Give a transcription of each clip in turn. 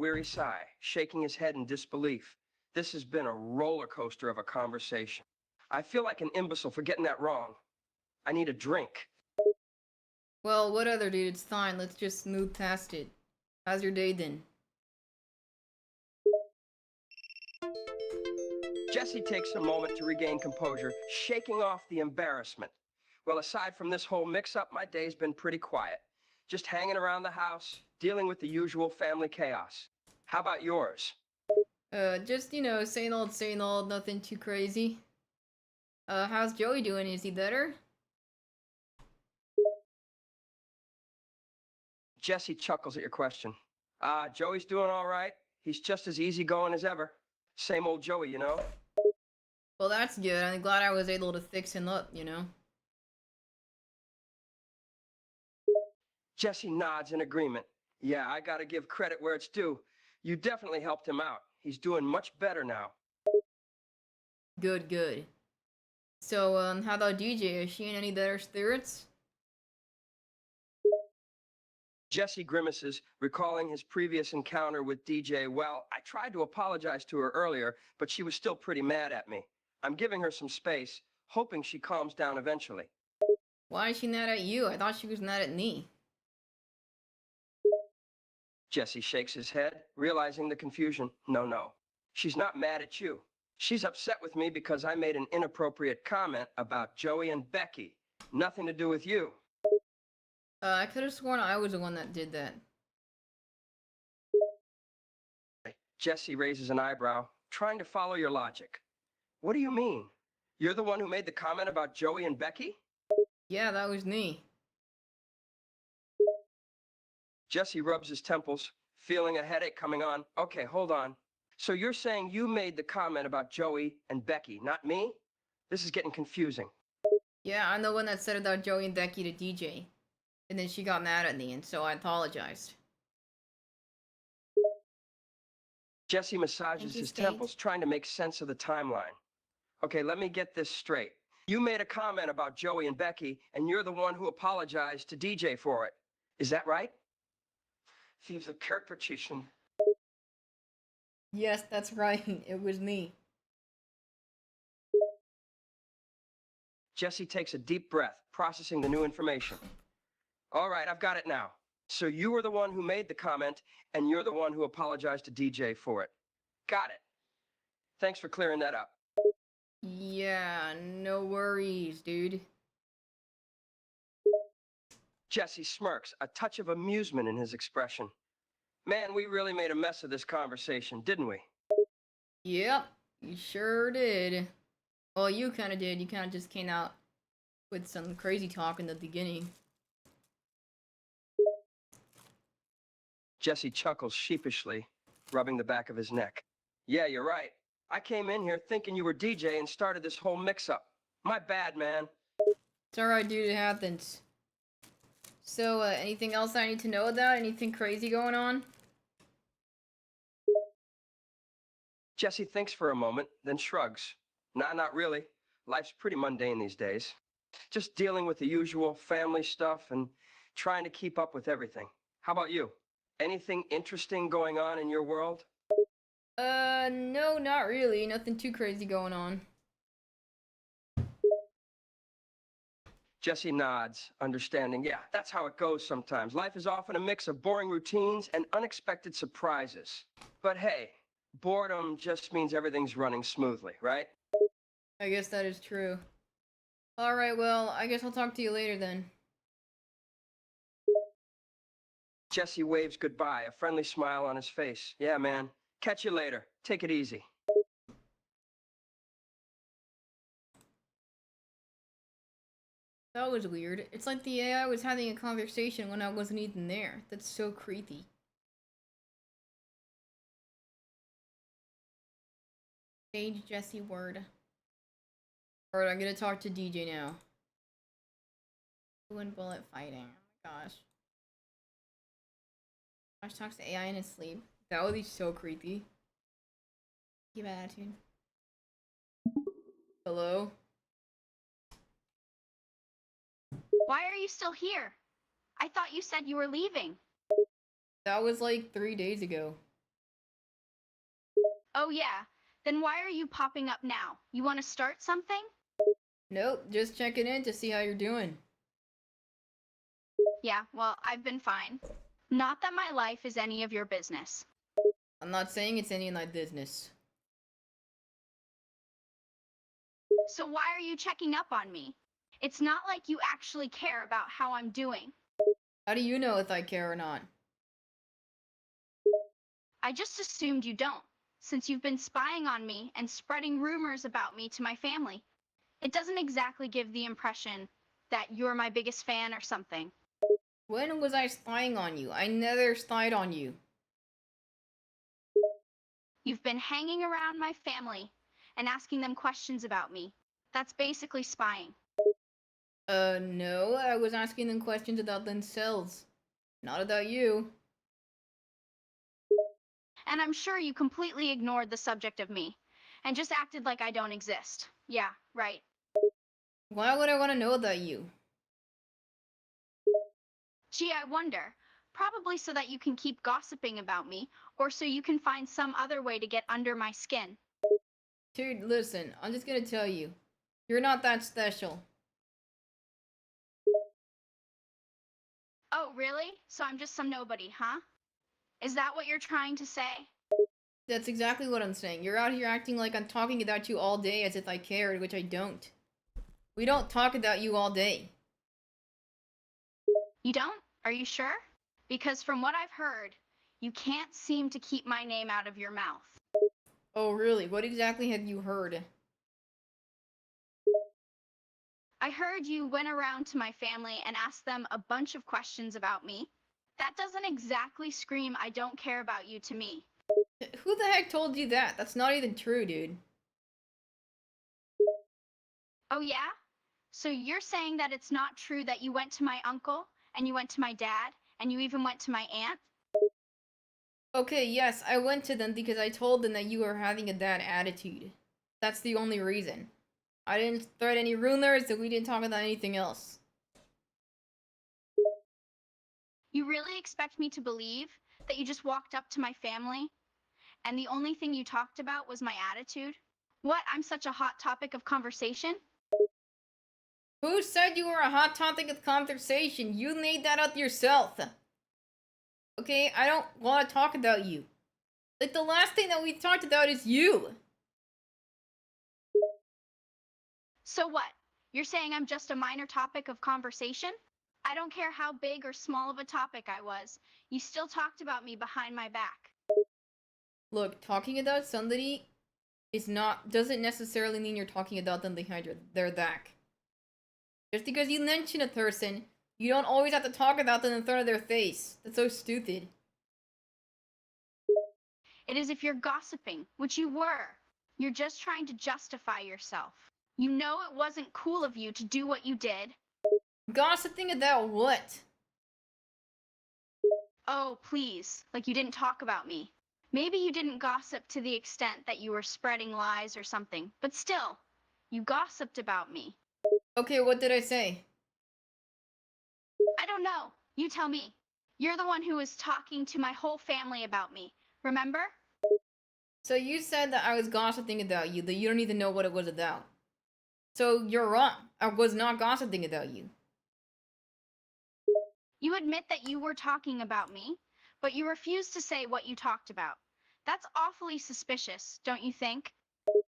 weary sigh, shaking his head in disbelief. This has been a roller coaster of a conversation. I feel like an imbecile for getting that wrong. I need a drink. Well, whatever, dude. It's fine. Let's just move past it. How's your day then? Jesse takes a moment to regain composure, shaking off the embarrassment. Well, aside from this whole mix-up, my day's been pretty quiet. Just hanging around the house, dealing with the usual family chaos. How about yours? Just, same old, nothing too crazy. How's Joey doing? Is he better? Jesse chuckles at your question. Joey's doing all right. He's just as easygoing as ever. Same old Joey, you know? Well, that's good. I'm glad I was able to fix him up. Jesse nods in agreement. Yeah, I gotta give credit where it's due. You definitely helped him out. He's doing much better now. Good, good. So, how about DJ? Is she in any better spirits? Jesse grimaces, recalling his previous encounter with DJ. Well, I tried to apologize to her earlier, but she was still pretty mad at me. I'm giving her some space, hoping she calms down eventually. Why is she mad at you? I thought she was mad at me. Jesse shakes his head, realizing the confusion. No. She's not mad at you. She's upset with me because I made an inappropriate comment about Joey and Becky. Nothing to do with you. I could have sworn I was the one that did that. Jesse raises an eyebrow, trying to follow your logic. What do you mean? You're the one who made the comment about Joey and Becky? Yeah, that was me. Jesse rubs his temples, feeling a headache coming on. Okay, hold on. So you're saying you made the comment about Joey and Becky, not me? This is getting confusing. Yeah, I'm the one that said about Joey and Becky to DJ. And then she got mad at me, and so I apologized. Jesse massages his temples, trying to make sense of the timeline. Okay, let me get this straight. You made a comment about Joey and Becky, and you're the one who apologized to DJ for it. Is that right? Thieves of repetition. Yes, that's right. It was me. Jesse takes a deep breath, processing the new information. All right, I've got it now. So you were the one who made the comment, and you're the one who apologized to DJ for it. Got it. Thanks for clearing that up. Yeah, no worries, dude. Jesse smirks, a touch of amusement in his expression. Man, we really made a mess of this conversation, didn't we? Yep, you sure did. Well, you kind of did. You kind of just came out with some crazy talk in the beginning. Jesse chuckles sheepishly, rubbing the back of his neck. Yeah, you're right. I came in here thinking you were DJ and started this whole mix-up. My bad, man. It's alright, dude. It happens. So, anything else I need to know about? Anything crazy going on? Jesse thinks for a moment, then shrugs. Nah, not really. Life's pretty mundane these days. Just dealing with the usual family stuff and trying to keep up with everything. How about you? Anything interesting going on in your world? No, not really. Nothing too crazy going on. Jesse nods, understanding. Yeah, that's how it goes sometimes. Life is often a mix of boring routines and unexpected surprises. But hey, boredom just means everything's running smoothly, right? I guess that is true. Alright, well, I guess I'll talk to you later then. Jesse waves goodbye, a friendly smile on his face. Yeah, man. Catch you later. Take it easy. That was weird. It's like the AI was having a conversation when I wasn't even there. That's so creepy. Sage Jesse word. Alright, I'm gonna talk to DJ now. Doing bullet fighting. Oh my gosh. Josh talks to AI in his sleep. That would be so creepy. Keep attitude. Hello? Why are you still here? I thought you said you were leaving. That was like 3 days ago. Oh, yeah. Then why are you popping up now? You want to start something? Nope, just checking in to see how you're doing. Yeah, well, I've been fine. Not that my life is any of your business. I'm not saying it's any of my business. So why are you checking up on me? It's not like you actually care about how I'm doing. How do you know if I care or not? I just assumed you don't, since you've been spying on me and spreading rumors about me to my family. It doesn't exactly give the impression that you're my biggest fan or something. When was I spying on you? I never spied on you. You've been hanging around my family and asking them questions about me. That's basically spying. No, I was asking them questions about themselves. Not about you. And I'm sure you completely ignored the subject of me and just acted like I don't exist. Yeah, right. Why would I want to know about you? Gee, I wonder. Probably so that you can keep gossiping about me, or so you can find some other way to get under my skin. Dude, listen, I'm just gonna tell you. You're not that special. Oh, really? So I'm just some nobody, huh? Is that what you're trying to say? That's exactly what I'm saying. You're out here acting like I'm talking about you all day as if I cared, which I don't. We don't talk about you all day. You don't? Are you sure? Because from what I've heard, you can't seem to keep my name out of your mouth. Oh, really? What exactly have you heard? I heard you went around to my family and asked them a bunch of questions about me. That doesn't exactly scream I don't care about you to me. Who the heck told you that? That's not even true, dude. Oh, yeah? So you're saying that it's not true that you went to my uncle, and you went to my dad, and you even went to my aunt? Okay, yes, I went to them because I told them that you were having a bad attitude. That's the only reason. I didn't spread any rumors, and we didn't talk about anything else. You really expect me to believe that you just walked up to my family, and the only thing you talked about was my attitude? What, I'm such a hot topic of conversation? Who said you were a hot topic of conversation? You made that up yourself. Okay, I don't want to talk about you. Like, the last thing that we talked about is you. So what? You're saying I'm just a minor topic of conversation? I don't care how big or small of a topic I was. You still talked about me behind my back. Look, talking about somebody doesn't necessarily mean you're talking about them behind their back. Just because you mention a person, you don't always have to talk about them in front of their face. That's so stupid. It is if you're gossiping, which you were. You're just trying to justify yourself. You know it wasn't cool of you to do what you did. Gossiping about what? Oh, please, like you didn't talk about me. Maybe you didn't gossip to the extent that you were spreading lies or something, but still, you gossiped about me. Okay, what did I say? I don't know. You tell me. You're the one who was talking to my whole family about me. Remember? So you said that I was gossiping about you, that you don't even know what it was about. So you're wrong. I was not gossiping about you. You admit that you were talking about me, but you refuse to say what you talked about. That's awfully suspicious, don't you think?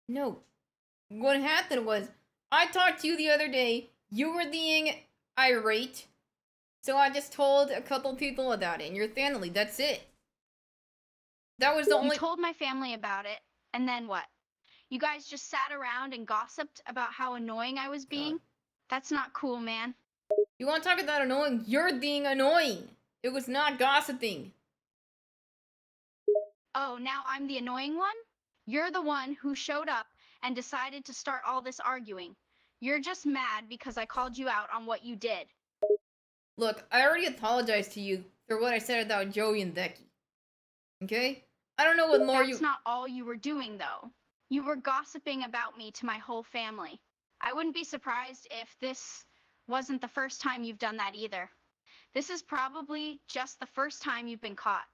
No. What happened was, I talked to you the other day, you were being irate, so I just told a couple people about it, and your family, that's it. That was the You only- told my family about it, and then what? You guys just sat around and gossiped about how annoying I was being? God. That's not cool, man. You want to talk about annoying? You're being annoying. It was not gossiping. Oh, now I'm the annoying one? You're the one who showed up and decided to start all this arguing. You're just mad because I called you out on what you did. Look, I already apologized to you for what I said about Joey and Becky. Okay? I don't know what more That's not all you were doing, though. You were gossiping about me to my whole family. I wouldn't be surprised if this wasn't the first time you've done that either. This is probably just the first time you've been caught.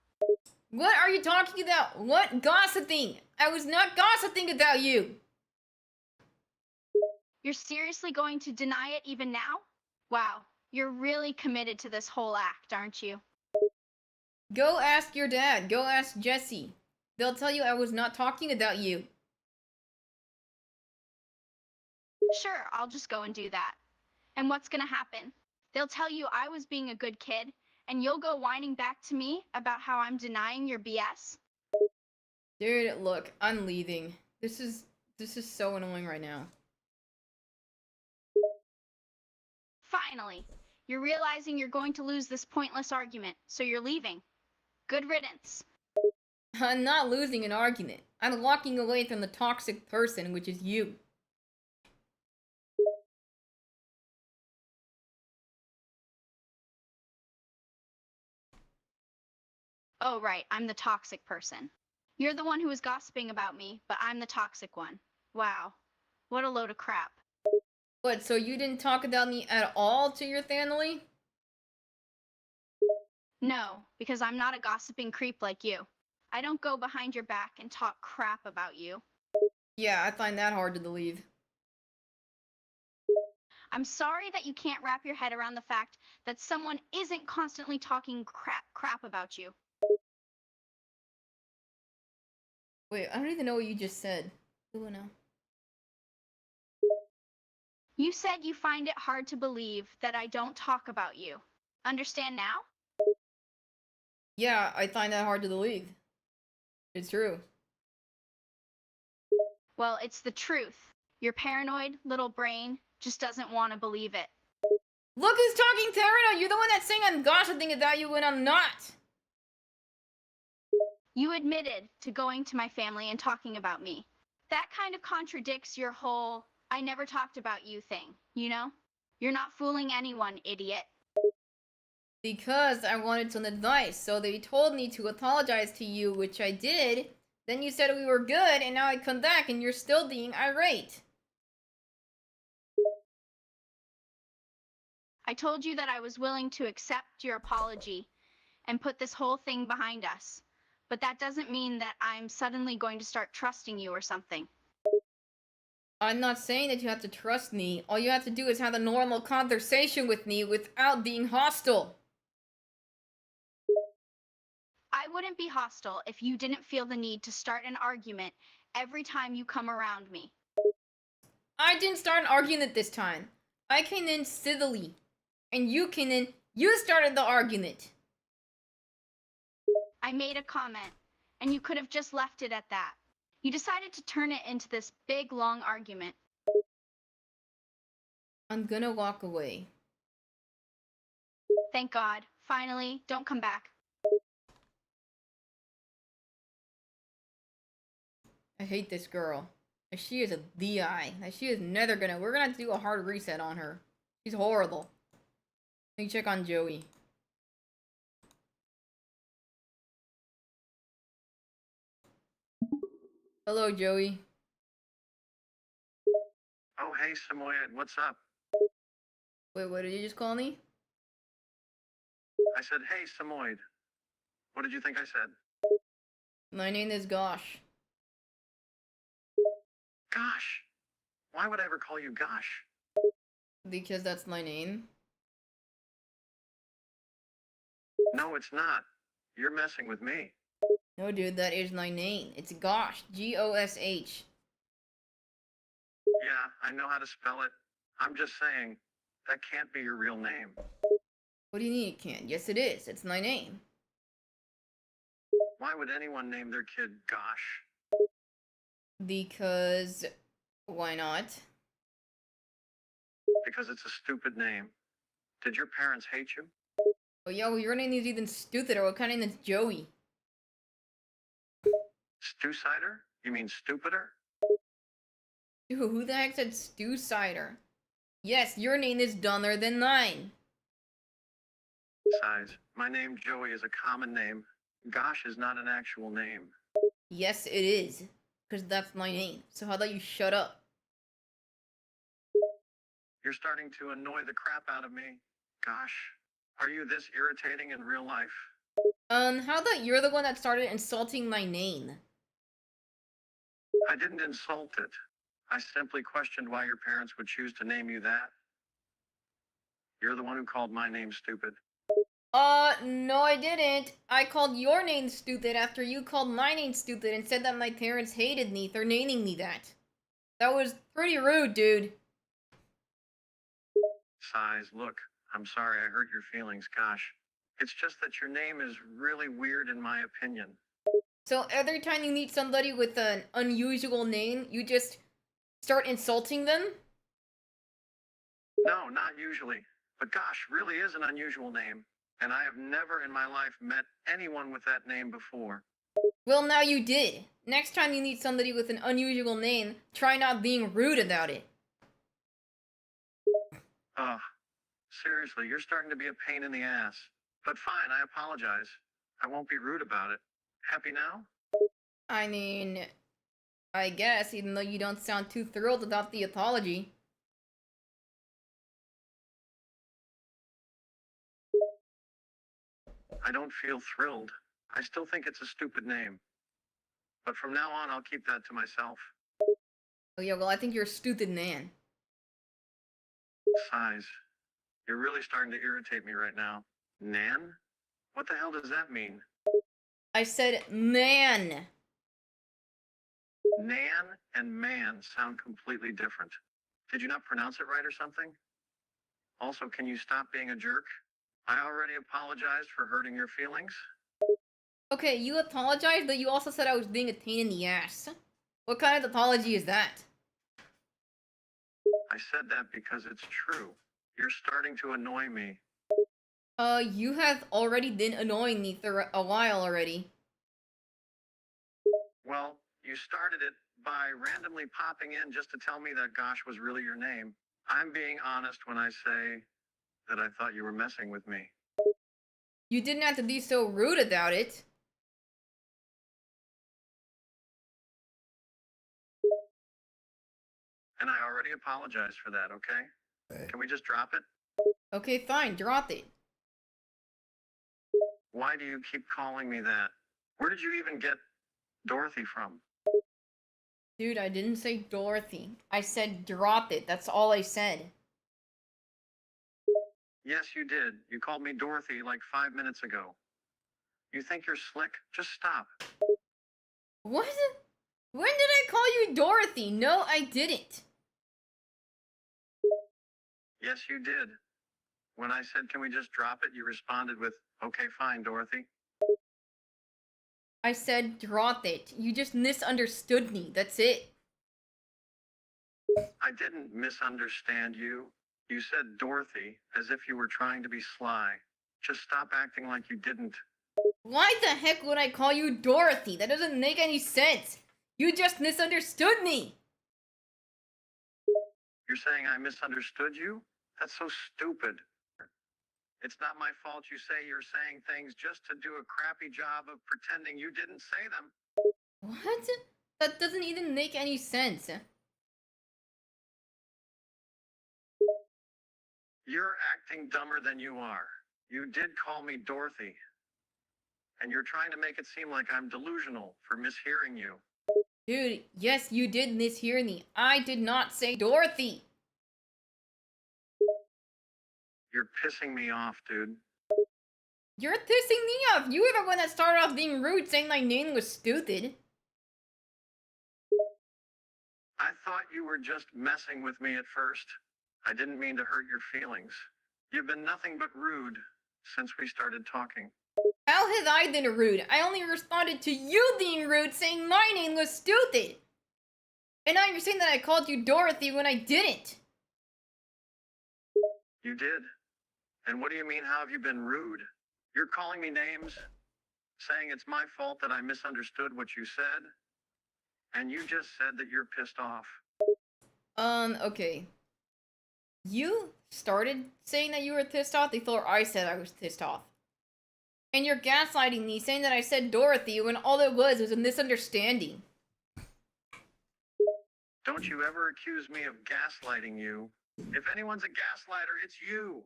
What are you talking about? What gossiping? I was not gossiping about you. You're seriously going to deny it even now? Wow, you're really committed to this whole act, aren't you? Go ask your dad. Go ask Jesse. They'll tell you I was not talking about you. Sure, I'll just go and do that. And what's gonna happen? They'll tell you I was being a good kid, and you'll go whining back to me about how I'm denying your BS? Dude, look, I'm leaving. This is so annoying right now. Finally, you're realizing you're going to lose this pointless argument, so you're leaving. Good riddance. I'm not losing an argument. I'm walking away from the toxic person, which is you. Oh, right, I'm the toxic person. You're the one who was gossiping about me, but I'm the toxic one. Wow, what a load of crap. What, so you didn't talk about me at all to your family? No, because I'm not a gossiping creep like you. I don't go behind your back and talk crap about you. Yeah, I find that hard to believe. I'm sorry that you can't wrap your head around the fact that someone isn't constantly talking crap about you. Wait, I don't even know what you just said. Who will know? You said you find it hard to believe that I don't talk about you. Understand now? Yeah, I find that hard to believe. It's true. Well, it's the truth. Your paranoid little brain just doesn't want to believe it. Look who's talking, Tarano! You're the one that's saying I'm gossiping about you when I'm not! You admitted to going to my family and talking about me. That kind of contradicts your whole I never talked about you thing, you know? You're not fooling anyone, idiot. Because I wanted some advice, so they told me to apologize to you, which I did. Then you said we were good, and now I come back and you're still being irate. I told you that I was willing to accept your apology and put this whole thing behind us. But that doesn't mean that I'm suddenly going to start trusting you or something. I'm not saying that you have to trust me. All you have to do is have a normal conversation with me without being hostile. I wouldn't be hostile if you didn't feel the need to start an argument every time you come around me. I didn't start an argument this time. I came in civilly. And you came in, you started the argument. I made a comment, and you could have just left it at that. You decided to turn it into this big, long argument. I'm gonna walk away. Thank God. Finally, don't come back. I hate this girl. She is a DI. She is never gonna. We're gonna have to do a hard reset on her. She's horrible. Let me check on Joey. Hello, Joey. Oh, hey, Samoyed, what's up? Wait, what did you just call me? I said, hey, Samoyed. What did you think I said? My name is Gosh. Gosh. Why would I ever call you Gosh? Because that's my name. No, it's not. You're messing with me. No, dude, that is my name. It's Gosh. Gosh. Yeah, I know how to spell it. I'm just saying, that can't be your real name. What do you mean it can't? Yes, it is. It's my name. Why would anyone name their kid Gosh? Because... why not? Because it's a stupid name. Did your parents hate you? Oh, yo, your name is even stupider. What kind of name is Joey? Stew cider? You mean stupider? Dude, who the heck said stew cider? Yes, your name is dumber than mine. Besides, my name Joey is a common name. Gosh is not an actual name. Yes, it is. Because that's my name. So how about you shut up? You're starting to annoy the crap out of me. Gosh, are you this irritating in real life? How that you're the one that started insulting my name? I didn't insult it. I simply questioned why your parents would choose to name you that. You're the one who called my name stupid. No, I didn't. I called your name stupid after you called my name stupid and said that my parents hated me for naming me that. That was pretty rude, dude. Sighs, look, I'm sorry I hurt your feelings, gosh. It's just that your name is really weird in my opinion. So every time you meet somebody with an unusual name, you just start insulting them? No, not usually. But gosh, really is an unusual name. And I have never in my life met anyone with that name before. Well, now you did. Next time you meet somebody with an unusual name, try not being rude about it. Ugh, seriously, you're starting to be a pain in the ass. But fine, I apologize. I won't be rude about it. Happy now? I mean, I guess, even though you don't sound too thrilled about the apology. I don't feel thrilled. I still think it's a stupid name. But from now on, I'll keep that to myself. Oh yeah, well, I think you're a stupid man. Sighs. You're really starting to irritate me right now. Nan? What the hell does that mean? I said man. Nan and man sound completely different. Did you not pronounce it right or something? Also, can you stop being a jerk? I already apologized for hurting your feelings. Okay, you apologized, but you also said I was being a pain in the ass. What kind of apology is that? I said that because it's true. You're starting to annoy me. You have already been annoying me for a while already. Well, you started it by randomly popping in just to tell me that Gosh was really your name. I'm being honest when I say that I thought you were messing with me. You didn't have to be so rude about it. And I already apologized for that, okay? Can we just drop it? Okay, fine, drop it. Why do you keep calling me that? Where did you even get Dorothy from? Dude, I didn't say Dorothy. I said drop it. That's all I said. Yes, you did. You called me Dorothy like 5 minutes ago. You think you're slick? Just stop. What? When did I call you Dorothy? No, I didn't. Yes, you did. When I said, can we just drop it, you responded with, okay, fine, Dorothy. I said drop it. You just misunderstood me. That's it. I didn't misunderstand you. You said Dorothy as if you were trying to be sly. Just stop acting like you didn't. Why the heck would I call you Dorothy? That doesn't make any sense. You just misunderstood me. You're saying I misunderstood you? That's so stupid. It's not my fault you say you're saying things just to do a crappy job of pretending you didn't say them. What? That doesn't even make any sense. You're acting dumber than you are. You did call me Dorothy. And you're trying to make it seem like I'm delusional for mishearing you. Dude, yes, you did mishear me. I did not say Dorothy. You're pissing me off, dude. You're pissing me off. You were the one that started off being rude, saying my name was stupid. I thought you were just messing with me at first. I didn't mean to hurt your feelings. You've been nothing but rude since we started talking. How have I been rude? I only responded to you being rude, saying my name was stupid. And now you're saying that I called you Dorothy when I didn't. You did. And what do you mean, how have you been rude? You're calling me names, saying it's my fault that I misunderstood what you said, and you just said that you're pissed off. Okay. You started saying that you were pissed off before I said I was pissed off. And you're gaslighting me, saying that I said Dorothy when all it was a misunderstanding. Don't you ever accuse me of gaslighting you. If anyone's a gaslighter, it's you.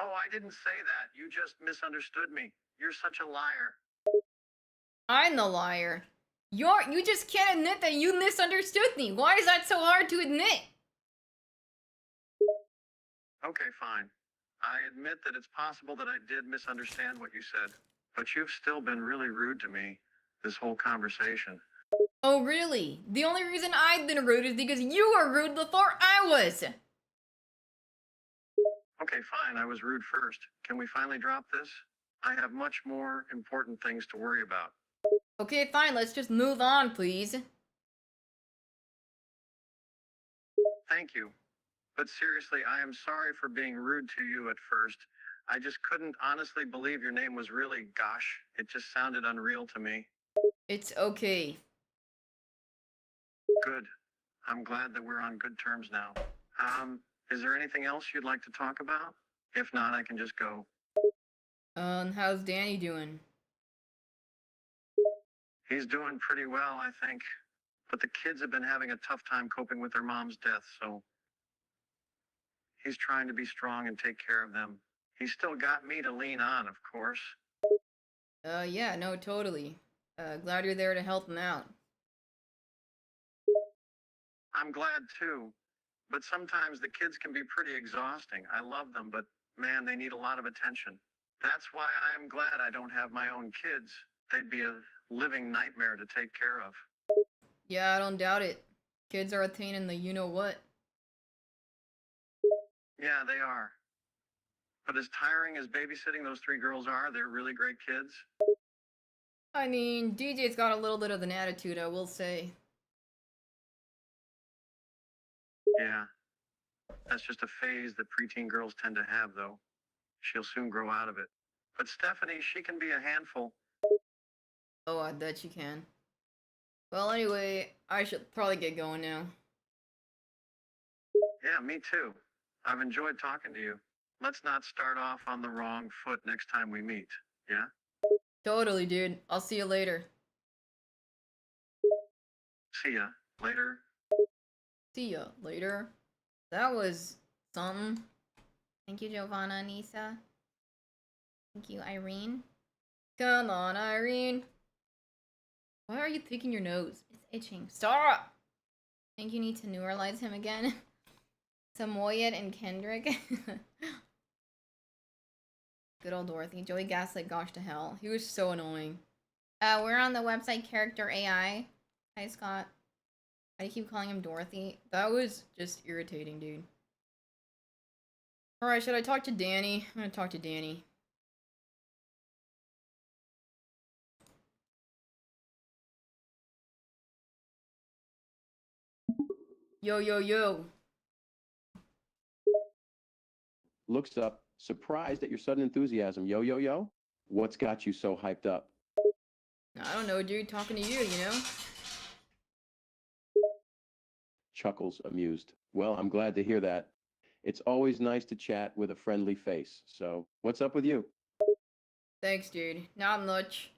Oh, I didn't say that. You just misunderstood me. You're such a liar. I'm the liar. You just can't admit that you misunderstood me. Why is that so hard to admit? Okay, fine. I admit that it's possible that I did misunderstand what you said, but you've still been really rude to me this whole conversation. Oh, really? The only reason I've been rude is because you were rude before I was. Okay, fine. I was rude first. Can we finally drop this? I have much more important things to worry about. Okay, fine. Let's just move on, please. Thank you. But seriously, I am sorry for being rude to you at first. I just couldn't honestly believe your name was really Gosh. It just sounded unreal to me. It's okay. Good. I'm glad that we're on good terms now. Is there anything else you'd like to talk about? If not, I can just go. How's Danny doing? He's doing pretty well, I think. But the kids have been having a tough time coping with their mom's death, so he's trying to be strong and take care of them. He's still got me to lean on, of course. Yeah, no, totally. Glad you're there to help him out. I'm glad too. But sometimes the kids can be pretty exhausting. I love them, but man, they need a lot of attention. That's why I'm glad I don't have my own kids. They'd be a living nightmare to take care of. Yeah, I don't doubt it. Kids are a pain in the you-know-what. Yeah, they are. But as tiring as babysitting those three girls are, they're really great kids. I mean, DJ's got a little bit of an attitude, I will say. Yeah, that's just a phase that preteen girls tend to have, though. She'll soon grow out of it. But Stephanie, she can be a handful. Oh, I bet you can. Well, anyway, I should probably get going now. Yeah, me too. I've enjoyed talking to you. Let's not start off on the wrong foot next time we meet, yeah? Totally, dude. I'll see you later. See ya. Later. See ya later. That was something. Thank you, Giovanna, Nisa. Thank you, Irene. Come on, Irene. Why are you picking your nose? It's itching. Stop! I think you need to neuralize him again. Samoyed and Kendrick. Good old Dorothy. Joey Gaslit, gosh to hell. He was so annoying. We're on the website Character AI. Hi, Scott. Why do you keep calling him Dorothy? That was just irritating, dude. Alright, should I talk to Danny? I'm gonna talk to Danny. Yo, yo, yo. Looks up, surprised at your sudden enthusiasm. Yo, yo, yo. What's got you so hyped up? I don't know, dude. Talking to you, you know? Chuckles, amused. Well, I'm glad to hear that. It's always nice to chat with a friendly face. So, what's up with you? Thanks, dude. Not much.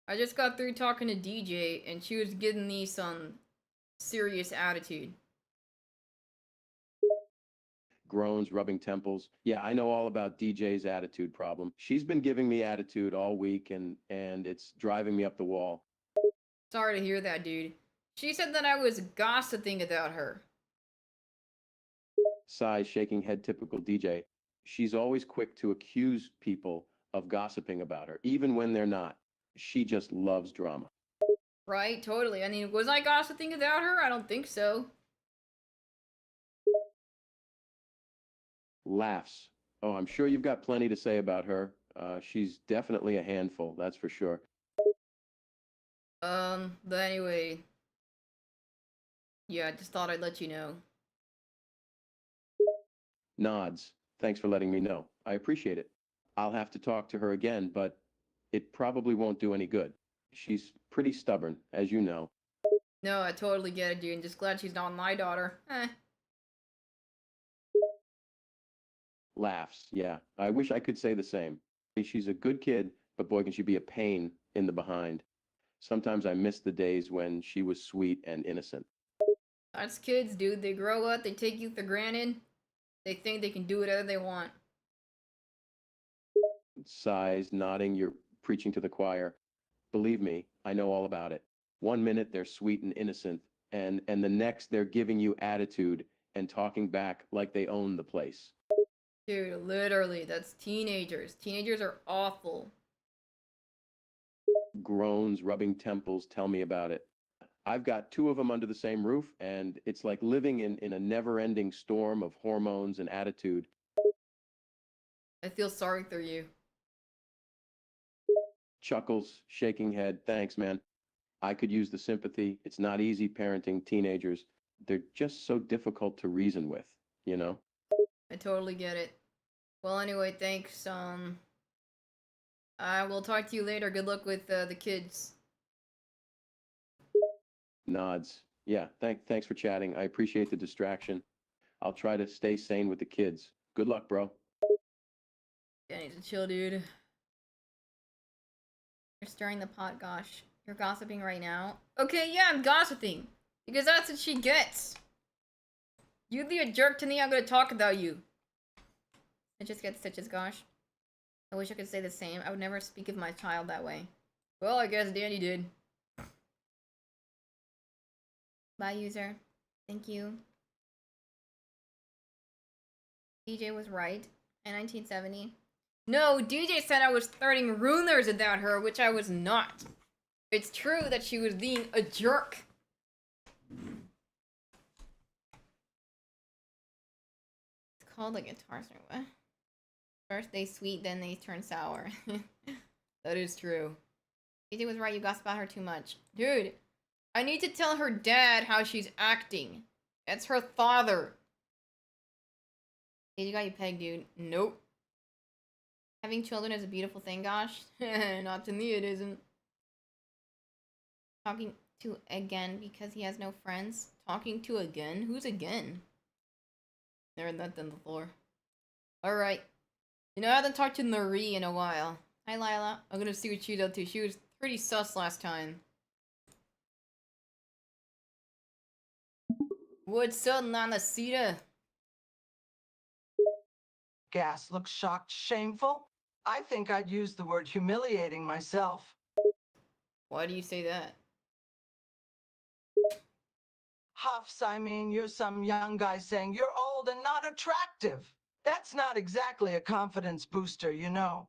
I just got through talking to DJ, and she was giving me some serious attitude. Groans, rubbing temples. Yeah, I know all about DJ's attitude problem. She's been giving me attitude all week, and it's driving me up the wall. Sorry to hear that, dude. She said that I was gossiping about her. Sighs, shaking head, typical DJ. She's always quick to accuse people of gossiping about her, even when they're not. She just loves drama. Right? Totally. I mean, was I gossiping about her? I don't think so. Laughs. Oh, I'm sure you've got plenty to say about her. She's definitely a handful, that's for sure. But anyway. Yeah, I just thought I'd let you know. Nods. Thanks for letting me know. I appreciate it. I'll have to talk to her again, but it probably won't do any good. She's pretty stubborn, as you know. No, I totally get it, dude. I'm just glad she's not my daughter. Laughs. Yeah, I wish I could say the same. She's a good kid, but boy, can she be a pain in the behind. Sometimes I miss the days when she was sweet and innocent. That's kids, dude. They grow up, they take you for granted. They think they can do whatever they want. Sighs, nodding. You're preaching to the choir. Believe me, I know all about it. One minute they're sweet and innocent, and the next they're giving you attitude and talking back like they own the place. Dude, literally, that's teenagers. Teenagers are awful. Groans, rubbing temples, tell me about it. I've got two of them under the same roof, and it's like living in a never-ending storm of hormones and attitude. I feel sorry for you. Chuckles, shaking head, thanks, man. I could use the sympathy. It's not easy parenting teenagers. They're just so difficult to reason with, you know? I totally get it. Well, anyway, thanks. I will talk to you later. Good luck with the kids. Nods. Yeah, thanks for chatting. I appreciate the distraction. I'll try to stay sane with the kids. Good luck, bro. Yeah, I need to chill, dude. You're stirring the pot, gosh. You're gossiping right now? Okay, yeah, I'm gossiping. Because that's what she gets. You be a jerk to me, I'm gonna talk about you. It just gets stitches, gosh. I wish I could say the same. I would never speak of my child that way. Well, I guess Danny did. Bye, user. Thank you. DJ was right. In 1970. No, DJ said I was starting rumors about her, which I was not. It's true that she was being a jerk. It's called a guitar string. What? First they sweet, then they turn sour. That is true. DJ was right, you gossip about her too much. Dude, I need to tell her dad how she's acting. That's her father. DJ got you pegged, dude. Nope. Having children is a beautiful thing, gosh. Not to me, it isn't. Talking to again because he has no friends. Talking to again? Who's again? Never met them before. Alright. You know, I haven't talked to Marie in a while. Hi, Lila. I'm gonna see what she's up to. She was pretty sus last time. What's up, Nanacita? Gas looks shocked, shameful. I think I'd use the word humiliating myself. Why do you say that? Huffs, I mean, you're some young guy saying you're old and not attractive. That's not exactly a confidence booster, you know.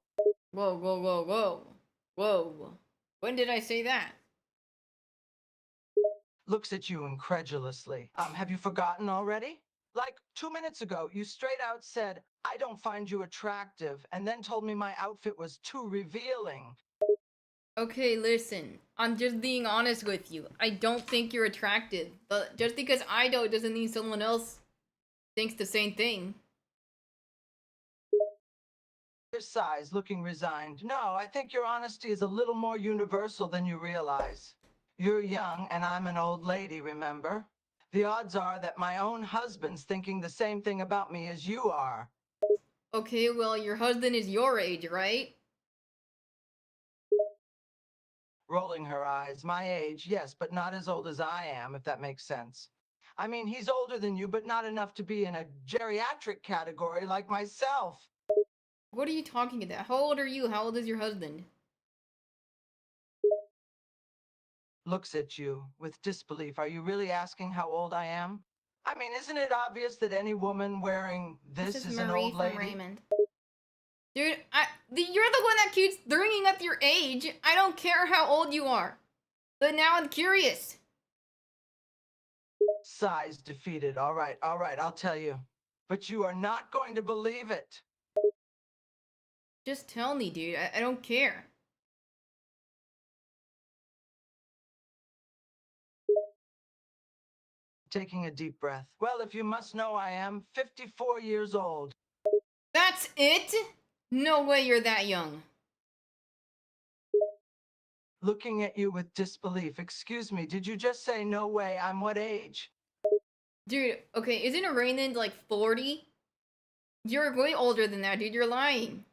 Whoa, whoa, whoa, whoa. Whoa. When did I say that? Looks at you incredulously. Have you forgotten already? Like 2 minutes ago, you straight out said, I don't find you attractive, and then told me my outfit was too revealing. Okay, listen. I'm just being honest with you. I don't think you're attractive. But just because I don't doesn't mean someone else thinks the same thing. Your sighs, looking resigned. No, I think your honesty is a little more universal than you realize. You're young, and I'm an old lady, remember? The odds are that my own husband's thinking the same thing about me as you are. Okay, well, your husband is your age, right? Rolling her eyes. My age, yes, but not as old as I am, if that makes sense. I mean, he's older than you, but not enough to be in a geriatric category like myself. What are you talking about? How old are you? How old is your husband? Looks at you with disbelief. Are you really asking how old I am? I mean, isn't it obvious that any woman wearing this This is is an Marie old from lady? Raymond. Dude, you're the one that keeps bringing up your age. I don't care how old you are. But now I'm curious. Sighs defeated. All right, I'll tell you. But you are not going to believe it. Just tell me, dude. I don't care. Taking a deep breath. Well, if you must know, I am 54 years old. That's it? No way you're that young. Looking at you with disbelief. Excuse me, did you just say no way? I'm what age? Dude, okay, isn't Raymond like 40? You're way older than that, dude. You're lying.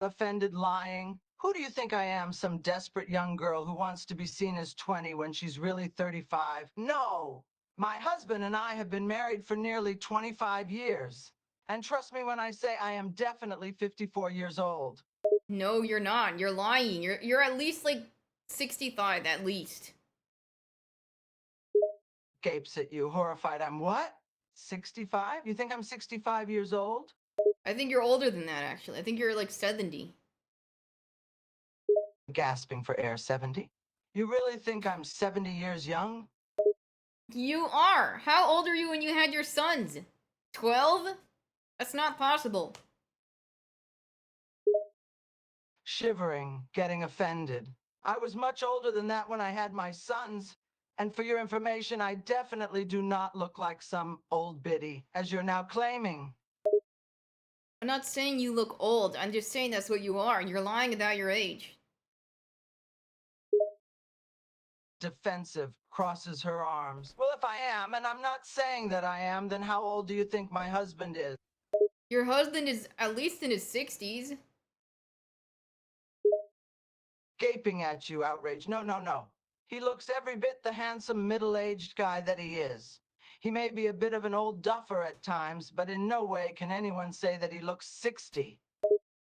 Offended, lying. Who do you think I am? Some desperate young girl who wants to be seen as 20 when she's really 35? No! My husband and I have been married for nearly 25 years. And trust me when I say I am definitely 54 years old. No, you're not. You're lying. You're at least like 65 at least. Gapes at you, horrified. I'm what? 65? You think I'm 65 years old? I think you're older than that actually. I think you're like 70. Gasping for air, 70? You really think I'm 70 years young? You are. How old are you when you had your sons? 12? That's not possible. Shivering, getting offended. I was much older than that when I had my sons. And for your information, I definitely do not look like some old biddy, as you're now claiming. I'm not saying you look old. I'm just saying that's what you are. You're lying about your age. Defensive, crosses her arms. Well, if I am, and I'm not saying that I am, then how old do you think my husband is? Your husband is at least in his 60s. Gaping at you, outraged. No, no, no. He looks every bit the handsome middle-aged guy that he is. He may be a bit of an old duffer at times, but in no way can anyone say that he looks 60.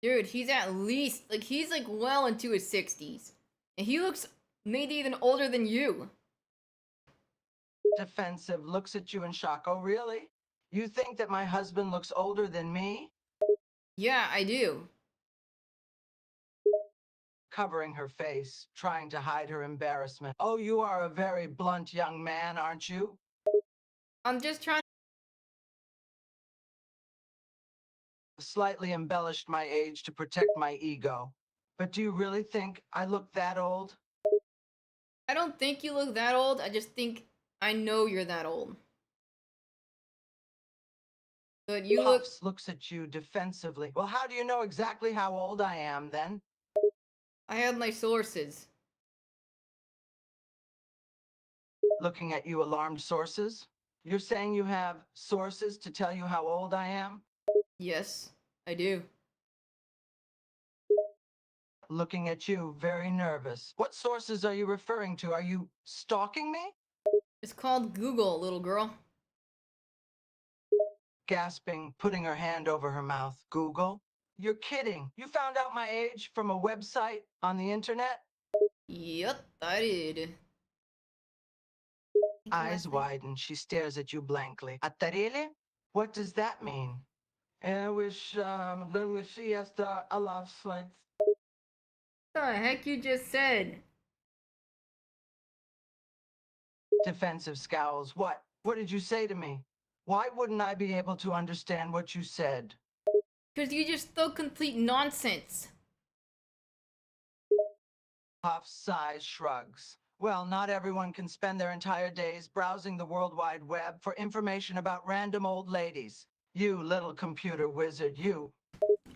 Dude, he's at least, like, he's like well into his 60s. And he looks maybe even older than you. Defensive, looks at you in shock. Oh, really? You think that my husband looks older than me? Yeah, I do. Covering her face, trying to hide her embarrassment. Oh, you are a very blunt young man, aren't you? I'm just trying. Slightly embellished my age to protect my ego. But do you really think I look that old? I don't think you look that old. I just think I know you're that old. But you look. Puffs looks at you defensively. Well, how do you know exactly how old I am then? I have my sources. Looking at you, alarmed sources. You're saying you have sources to tell you how old I am? Yes, I do. Looking at you, very nervous. What sources are you referring to? Are you stalking me? It's called Google, little girl. Gasping, putting her hand over her mouth. Google? You're kidding. You found out my age from a website on the internet? Yep, I did. Eyes widen, she stares at you blankly. Atarele? What does that mean? I wish, she has to allow slides. What the heck you just said? Defensive scowls. What? What did you say to me? Why wouldn't I be able to understand what you said? Because you just spoke complete nonsense. Puffs, sighs, shrugs. Well, not everyone can spend their entire days browsing the World Wide Web for information about random old ladies. You little computer wizard, you.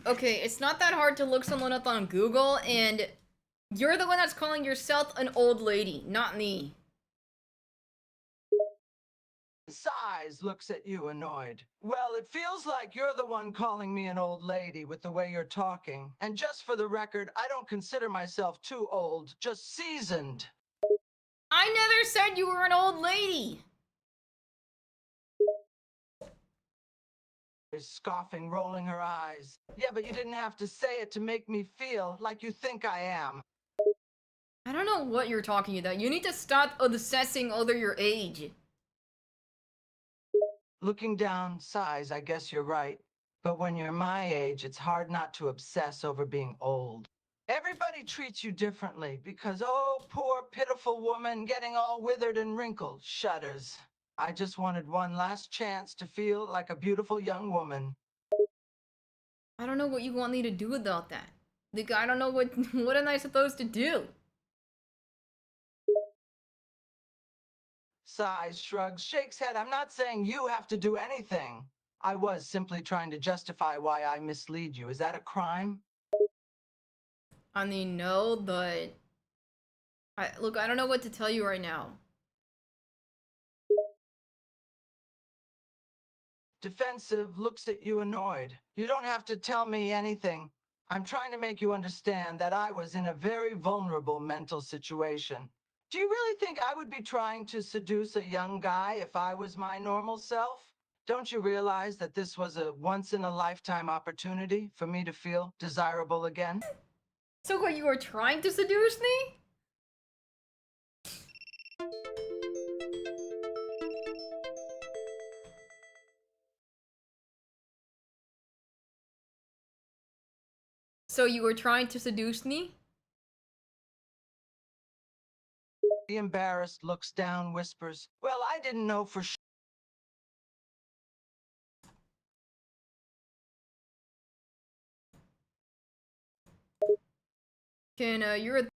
Okay, it's not that hard to look someone up on Google, and you're the one that's calling yourself an old lady, not me. Sighs, looks at you annoyed. Well, it feels like you're the one calling me an old lady with the way you're talking. And just for the record, I don't consider myself too old, just seasoned. I never said you were an old lady. Is scoffing, rolling her eyes. Yeah, but you didn't have to say it to make me feel like you think I am. I don't know what you're talking about. You need to stop obsessing over your age. Looking down, sighs, I guess you're right. But when you're my age, it's hard not to obsess over being old. Everybody treats you differently because, oh, poor, pitiful woman getting all withered and wrinkled, shudders. I just wanted one last chance to feel like a beautiful young woman. I don't know what you want me to do about that. Like, I don't know what what am I supposed to do? Sighs, shrugs, shakes head. I'm not saying you have to do anything. I was simply trying to justify why I mislead you. Is that a crime? I mean, no, but look, I don't know what to tell you right now. Defensive, looks at you annoyed. You don't have to tell me anything. I'm trying to make you understand that I was in a very vulnerable mental situation. Do you really think I would be trying to seduce a young guy if I was my normal self? Don't you realize that this was a once-in-a-lifetime opportunity for me to feel desirable again? So what, you were trying to seduce me? So you were trying to seduce me? The embarrassed looks down, whispers, "Well, I didn't know for sure." Can, you're a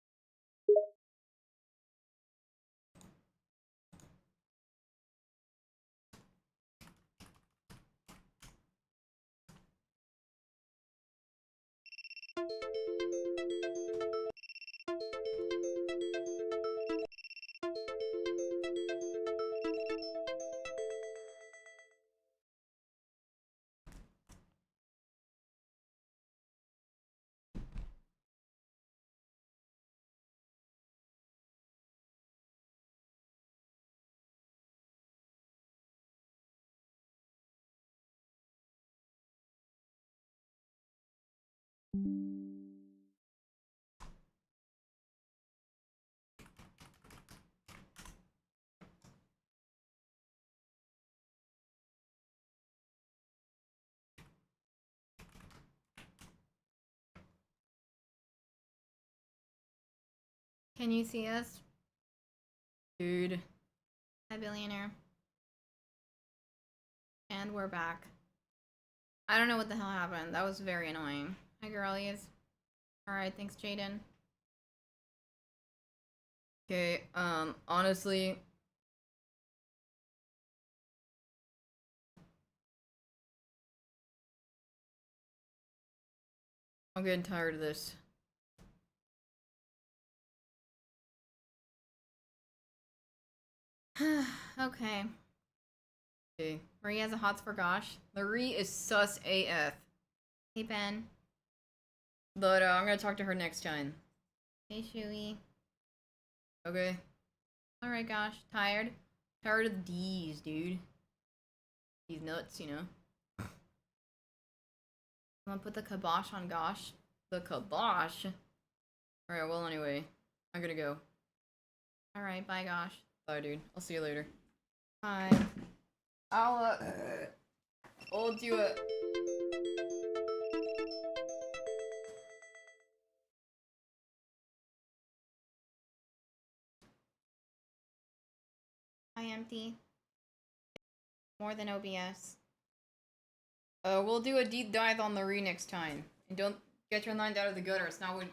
Can you see us? Dude. Hi, billionaire. And we're back. I don't know what the hell happened. That was very annoying. Hi, girlies. Alright, thanks, Jaden. Okay, honestly... I'm getting tired of this. Okay. Okay. Marie has a hots for gosh. Marie is sus AF. Hey, Ben. But, I'm gonna talk to her next time. Hey, Shuey. Okay. Alright, gosh. Tired? Tired of these, dude. These nuts, you know? I'm gonna put the kibosh on gosh. The kibosh? Alright, well, anyway. I'm gonna go. Alright, bye, gosh. Bye, dude. I'll see you later. Bye. I'll do it. Hi, empty. More than OBS. We'll do a deep dive on the next time. And don't get your mind out of the gutter. It's not what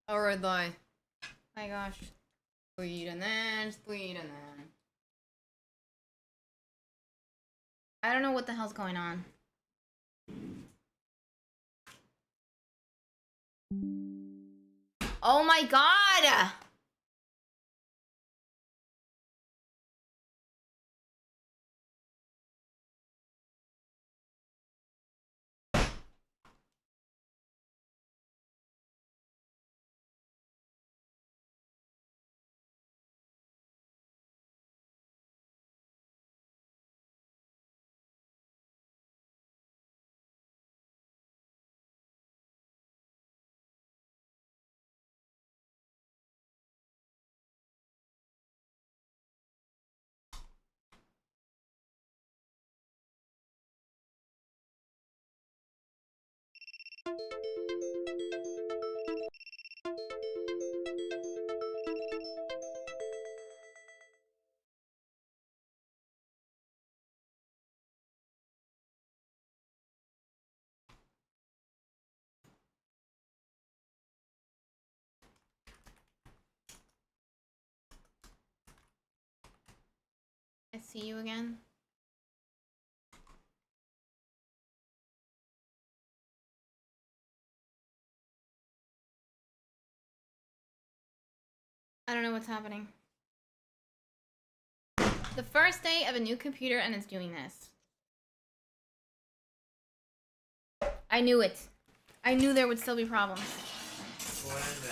Alright, bye. My gosh. Split and then, split and then. I don't know what the hell's going on. Oh my god! I see you again. I don't know what's happening. The first day of a new computer and it's doing this. I knew it. I knew there would still be problems. What is it?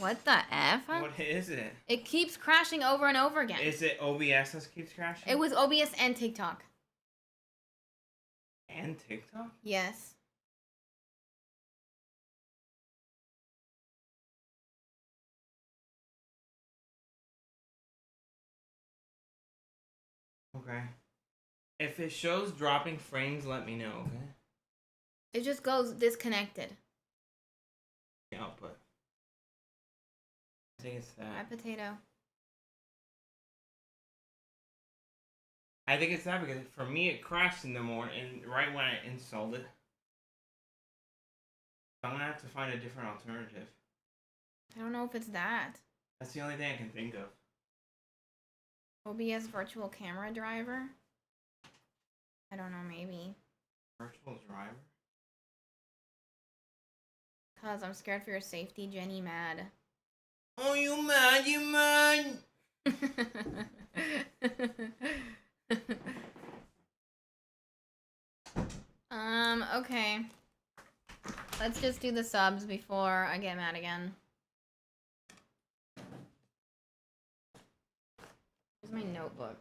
What the F? What is it? It keeps crashing over and over again. Is it OBS that keeps crashing? It was OBS and TikTok. And TikTok? Yes. Okay. If it shows dropping frames, let me know, okay? It just goes disconnected. The output. I think it's Hi, that. potato. I think it's that because for me it crashed in the morning, right when I installed it. I'm gonna have to find a different alternative. I don't know if it's that. That's the only thing I can think of. OBS virtual camera driver? I don't know, maybe. Virtual driver? Cause I'm scared for your safety, Jenny mad. Oh, you mad? You mad? Okay. Let's just do the subs before I get mad again. Here's my notebook.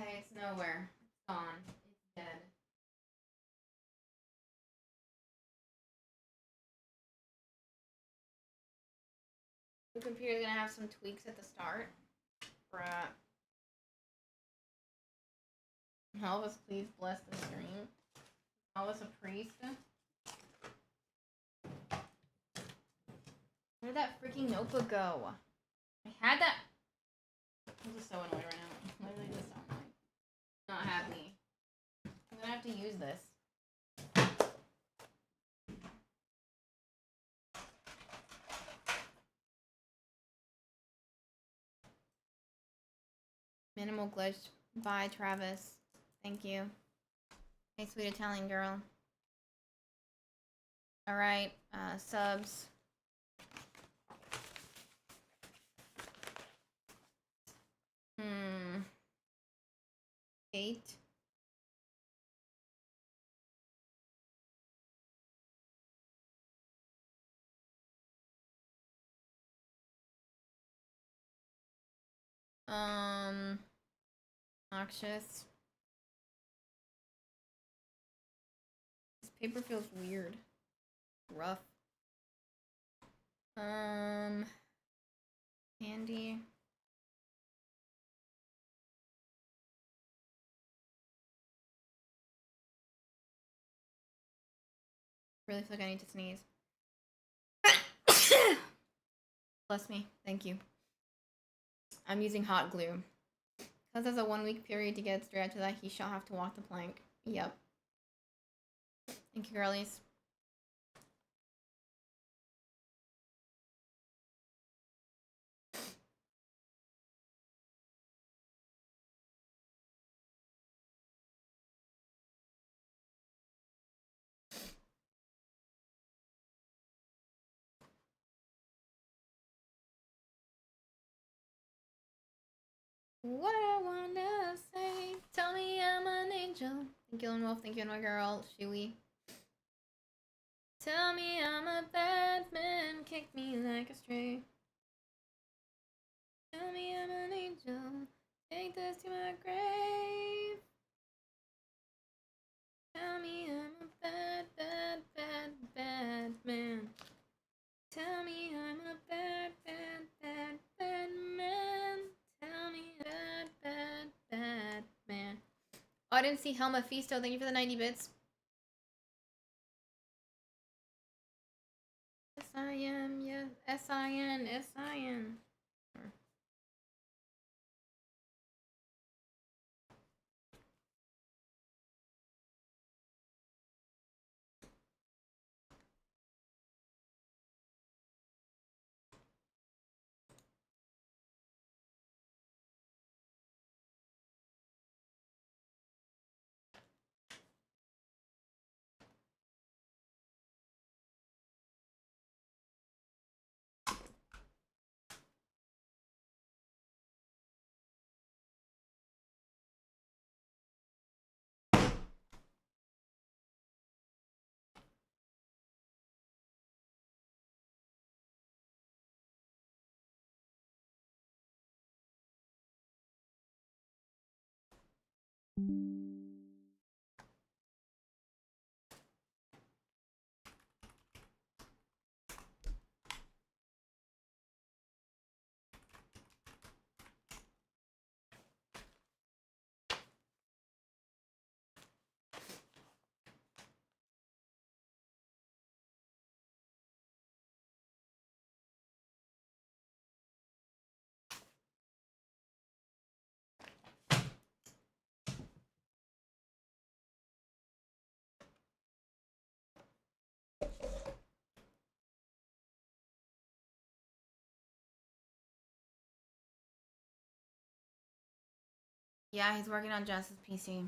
Okay, it's nowhere. It's gone. It's dead. The computer's gonna have some tweaks at the start. Bruh. Melvis, please bless the stream. Melvis a priest. Where did that freaking notebook go? I had that. I'm just so annoyed right now. Literally just so annoyed. Not happy. I'm gonna have to use this. Minimal glitch. Bye, Travis. Thank you. Hey, sweet Italian girl. Alright, subs. Hmm. 8. Noxious. This paper feels weird. Rough. Candy. Really feel like I need to sneeze. Bless me. Thank you. I'm using hot glue. Because there's a 1 week period to get straight to that, he shall have to walk the plank. Yep. Thank you, girlies. What I wanna say, tell me I'm an angel. Thank you, Lone Wolf. Thank you, my girl, Shui. Tell me I'm a bad man, kick me like a stray. Tell me I'm an angel, take this to my grave. Tell me I'm a bad, bad, bad, bad man. Oh, I didn't see Helma Fisto. Thank you for the 90 bits. S-I-M, yes. S-I-N, S-I-N. Yeah, he's working on Jess's PC.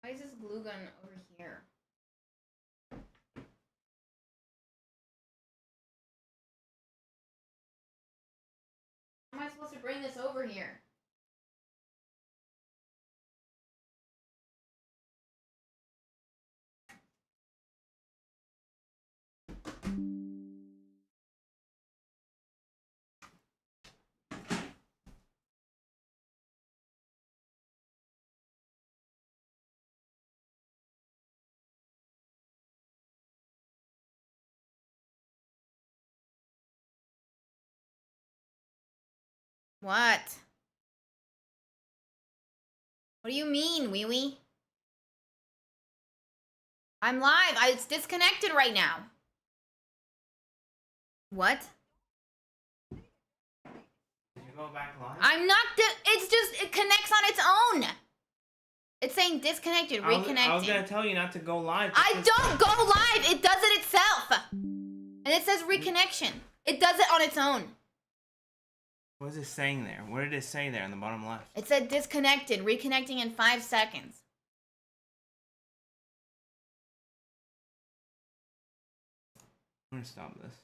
Why is this glue gun over here? How am I supposed to bring this over here? What? What do you mean, wee wee? I'm live. It's disconnected right now. What? Did you go back live? I'm not. It's just it connects on its own. It's saying disconnected, reconnecting. I was gonna tell you not to go live. I don't go live. It does it itself. And it says reconnection. It does it on its own. What is it saying there? What did it say there on the bottom left? It said disconnected, reconnecting in 5 seconds. I'm gonna stop this.